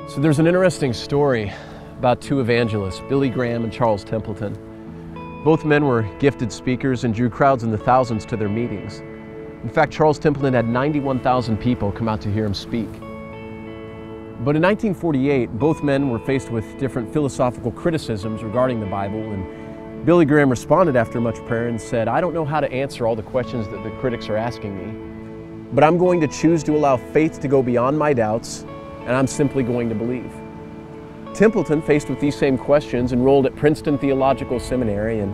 So there's an interesting story about two evangelists, Billy Graham and Charles Templeton. Both men were gifted speakers and drew crowds in the thousands to their meetings. In fact, Charles Templeton had 91,000 people come out to hear him speak. But in 1948, both men were faced with different philosophical criticisms regarding the Bible, and Billy Graham responded after much prayer and said, "I don't know how to answer all the questions that the critics are asking me, but I'm going to choose to allow faith to go beyond my doubts, and I'm simply going to believe." Templeton, faced with these same questions, enrolled at Princeton Theological Seminary and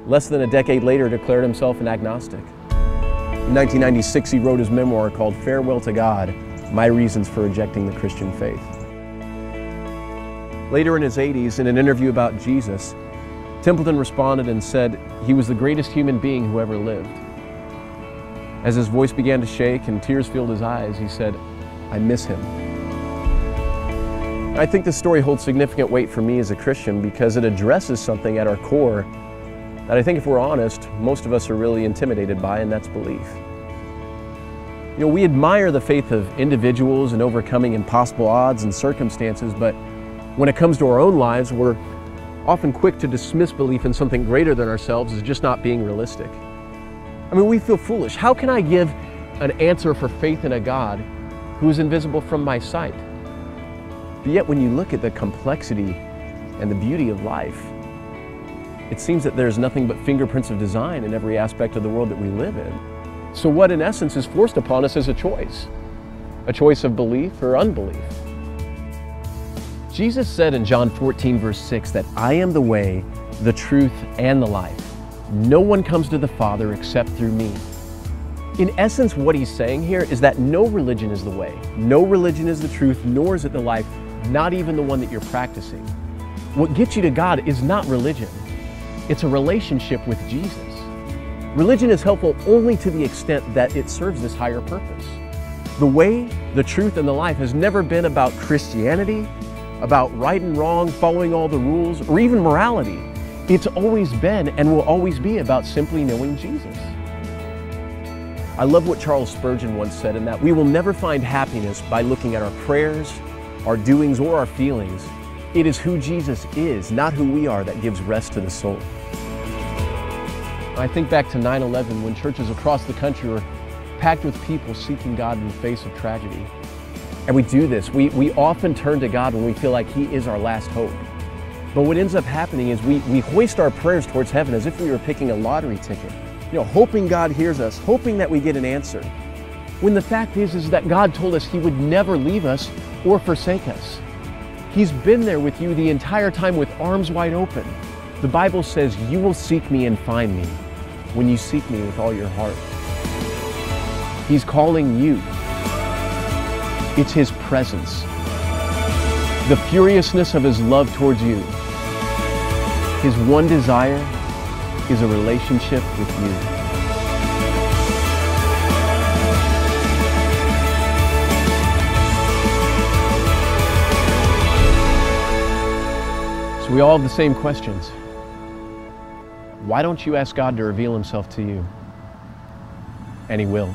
less than a decade later declared himself an agnostic. In 1996, he wrote his memoir called Farewell to God, My Reasons for Rejecting the Christian Faith. Later in his 80s, in an interview about Jesus, Templeton responded and said he was the greatest human being who ever lived. As his voice began to shake and tears filled his eyes, he said, "I miss him." I think this story holds significant weight for me as a Christian because it addresses something at our core that I think, if we're honest, most of us are really intimidated by, and that's belief. You know, we admire the faith of individuals in overcoming impossible odds and circumstances, but when it comes to our own lives, we're often quick to dismiss belief in something greater than ourselves as just not being realistic. I mean, we feel foolish. How can I give an answer for faith in a God who is invisible from my sight? But yet when you look at the complexity and the beauty of life, it seems that there's nothing but fingerprints of design in every aspect of the world that we live in. So what in essence is forced upon us is a choice of belief or unbelief. Jesus said in John 14 verse 6 that I am the way, the truth, and the life. No one comes to the Father except through me. In essence, what he's saying here is that no religion is the way, no religion is the truth, nor is it the life, not even the one that you're practicing. What gets you to God is not religion. It's a relationship with Jesus. Religion is helpful only to the extent that it serves this higher purpose. The way, the truth, and the life has never been about Christianity, about right and wrong, following all the rules, or even morality. It's always been and will always be about simply knowing Jesus. I love what Charles Spurgeon once said, in that we will never find happiness by looking at our prayers, our doings, or our feelings. It is who Jesus is, not who we are, that gives rest to the soul. I think back to 9/11, when churches across the country were packed with people seeking God in the face of tragedy. And we do this. We often turn to God when we feel like He is our last hope. But what ends up happening is we hoist our prayers towards heaven as if we were picking a lottery ticket. You know, hoping God hears us, hoping that we get an answer. When the fact is that God told us He would never leave us or forsake us. He's been there with you the entire time with arms wide open. The Bible says, "You will seek me and find me when you seek me with all your heart." He's calling you. It's His presence, the furiousness of His love towards you. His one desire is a relationship with you. So we all have the same questions. Why don't you ask God to reveal Himself to you? And He will.